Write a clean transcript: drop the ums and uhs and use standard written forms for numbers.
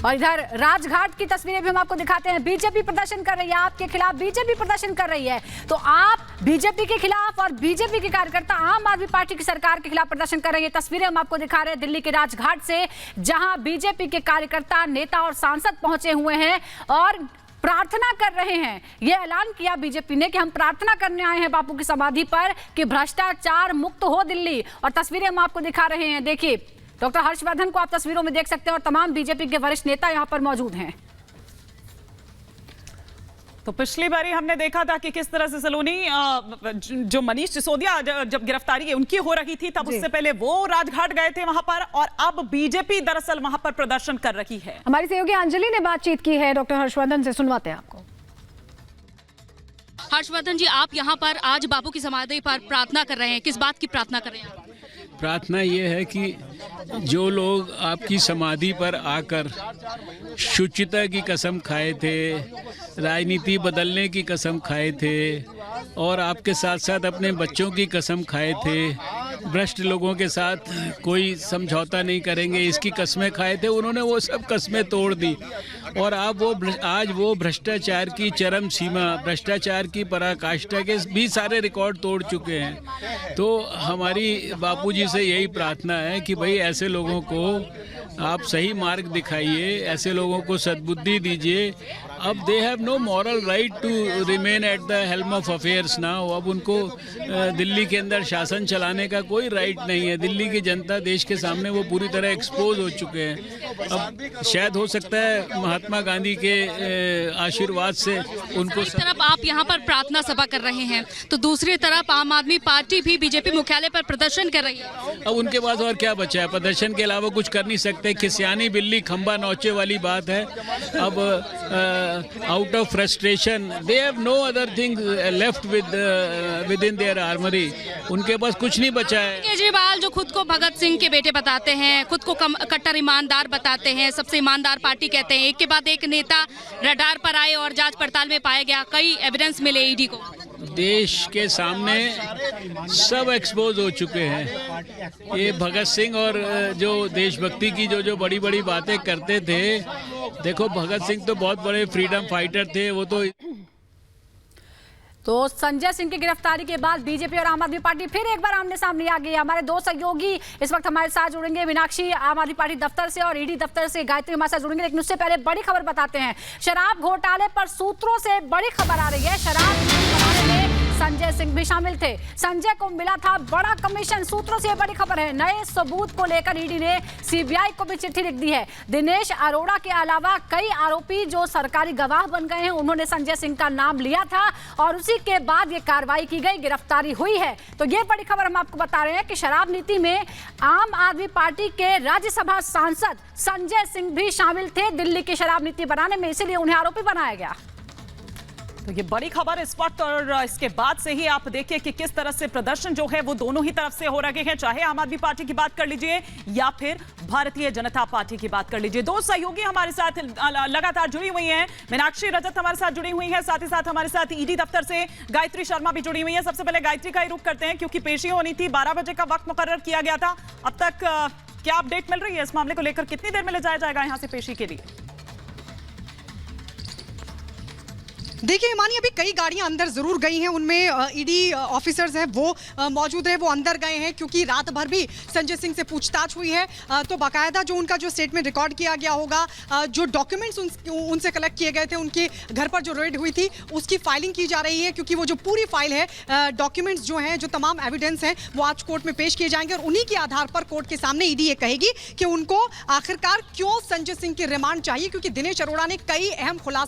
और इधर राजघाट की तस्वीरें भी हम आपको दिखाते हैं। बीजेपी प्रदर्शन कर रही है, आपके खिलाफ बीजेपी प्रदर्शन कर रही है, तो आप बीजेपी के खिलाफ और बीजेपी के कार्यकर्ता आम आदमी पार्टी की सरकार के खिलाफ प्रदर्शन कर रही है। तस्वीरें हम आपको दिखा रहे हैं दिल्ली के राजघाट से, जहां बीजेपी के कार्यकर्ता, नेता और सांसद पहुंचे हुए हैं और प्रार्थना कर रहे हैं। यह ऐलान किया बीजेपी ने कि हम प्रार्थना करने आए हैं बापू की समाधि पर कि भ्रष्टाचार मुक्त हो दिल्ली। और तस्वीरें हम आपको दिखा रहे हैं, देखिए डॉक्टर हर्षवर्धन को आप तस्वीरों में देख सकते हैं और तमाम बीजेपी के वरिष्ठ नेता यहां पर मौजूद हैं। तो पिछली बारी हमने देखा था कि किस तरह से सलोनी जो मनीष सिसोदिया जब गिरफ्तारी उनकी हो रही थी, तब उससे पहले वो राजघाट गए थे वहां पर, और अब बीजेपी दरअसल वहां पर प्रदर्शन कर रही है। हमारी सहयोगी अंजलि ने बातचीत की है डॉक्टर हर्षवर्धन से, सुनवाते हैं आपको। हर्षवर्धन जी, आप यहाँ पर आज बापू की समाधि पर प्रार्थना कर रहे हैं, किस बात की प्रार्थना कर रहे हैं? प्रार्थना ये है कि जो लोग आपकी समाधि पर आकर शुचिता की कसम खाए थे, राजनीति बदलने की कसम खाए थे और आपके साथ साथ अपने बच्चों की कसम खाए थे, भ्रष्ट लोगों के साथ कोई समझौता नहीं करेंगे इसकी कस्में खाए थे, उन्होंने वो सब कस्में तोड़ दी और आप आज वो भ्रष्टाचार की चरम सीमा, भ्रष्टाचार की पराकाष्ठा के भी सारे रिकॉर्ड तोड़ चुके हैं। तो हमारी बापूजी से यही प्रार्थना है कि भाई ऐसे लोगों को आप सही मार्ग दिखाइए, ऐसे लोगों को सद्बुद्धि दीजिए। अब they have no moral right to remain at the helm of affairs now. अब उनको दिल्ली के अंदर शासन चलाने का कोई राइट नहीं है। दिल्ली की जनता देश के सामने वो पूरी तरह एक्सपोज हो चुके हैं। अब शायद हो सकता है महात्मा गांधी के आशीर्वाद से उनको। एक तरफ आप यहाँ पर प्रार्थना सभा कर रहे हैं तो दूसरी तरफ आम आदमी पार्टी भी बीजेपी मुख्यालय पर प्रदर्शन कर रही है। अब उनके पास और क्या बचा है? प्रदर्शन के अलावा कुछ कर नहीं सकते। खिसियानी बिल्ली खंबा नौचे वाली बात है। अब out of frustration they have no other thing left within their armory। उनके पास कुछ नहीं बचा है। केजरीवाल जो खुद को भगत सिंह के बेटे बताते हैं, खुद को कट्टर ईमानदार बताते हैं, सबसे ईमानदार पार्टी कहते हैं, एक के बाद एक नेता रडार पर आए और जांच पड़ताल में पाया गया, कई एविडेंस मिले ईडी को। देश के सामने सब एक्सपोज हो चुके हैं। ये भगत सिंह और जो देशभक्ति की जो बड़ी बड़ी बातें करते थे, देखो भगत सिंह तो बहुत बड़े फ्रीडम फाइटर थे। वो तो संजय सिंह की गिरफ्तारी के बाद बीजेपी और आम आदमी पार्टी फिर एक बार आमने सामने आ गई। हमारे दो सहयोगी इस वक्त हमारे साथ जुड़ेंगे, मीनाक्षी आम आदमी पार्टी दफ्तर से और ईडी दफ्तर से, गायत्री हमारे साथ जुड़ेंगे। लेकिन उससे पहले बड़ी खबर बताते हैं। शराब घोटाले पर सूत्रों से बड़ी खबर आ रही है। शराब घोटाले में संजय सिंह भी शामिल थे। संजय को मिला था बड़ा कमीशन, सूत्रों से बड़ी खबर है। नए सबूत को लेकर ईडी ने सीबीआई को भी चिट्ठी लिख दी है। दिनेश अरोड़ा के अलावा कई आरोपी जो सरकारी गवाह बन गए हैं, उन्होंने संजय सिंह का नाम लिया था और उसी के बाद ये कार्रवाई की गई, गिरफ्तारी हुई है। तो ये बड़ी खबर हम आपको बता रहे हैं कि शराब नीति में आम आदमी पार्टी के राज्यसभा सांसद संजय सिंह भी शामिल थे दिल्ली की शराब नीति बनाने में, इसीलिए उन्हें आरोपी बनाया गया। तो ये बड़ी खबर इस वक्त, और इसके बाद से ही आप देखिए कि किस तरह से प्रदर्शन जो है वो दोनों ही तरफ से हो रहे हैं, चाहे आम आदमी पार्टी की बात कर लीजिए या फिर भारतीय जनता पार्टी की बात कर लीजिए। दो सहयोगी हमारे साथ लगातार जुड़ी हुई हैं। मीनाक्षी रजत हमारे साथ जुड़ी हुई है, साथ ही साथ हमारे साथ ईडी दफ्तर से गायत्री शर्मा भी जुड़ी हुई है। सबसे पहले गायत्री का ही रुख करते हैं, क्योंकि पेशी होनी थी, 12 बजे का वक्त मुकर्रर किया गया था। अब तक क्या अपडेट मिल रही है इस मामले को लेकर? कितनी देर में ले जाया जाएगा यहाँ से पेशी के लिए? देखिए हिमानी, अभी कई गाड़ियां अंदर जरूर गई हैं, उनमें ईडी ऑफिसर्स हैं वो मौजूद हैं, वो अंदर गए हैं क्योंकि रात भर भी संजय सिंह से पूछताछ हुई है। तो बाकायदा जो उनका जो स्टेटमेंट रिकॉर्ड किया गया होगा, जो डॉक्यूमेंट्स उनसे कलेक्ट किए गए थे, उनके घर पर जो रेड हुई थी उसकी फाइलिंग की जा रही है, क्योंकि वो जो पूरी फाइल है, डॉक्यूमेंट्स जो हैं, जो तमाम एविडेंस हैं, वो आज कोर्ट में पेश किए जाएंगे और उन्हीं के आधार पर कोर्ट के सामने ईडी ये कहेगी कि उनको आखिरकार क्यों संजय सिंह की रिमांड चाहिए, क्योंकि दिनेश अरोड़ा ने कई अहम खुलासे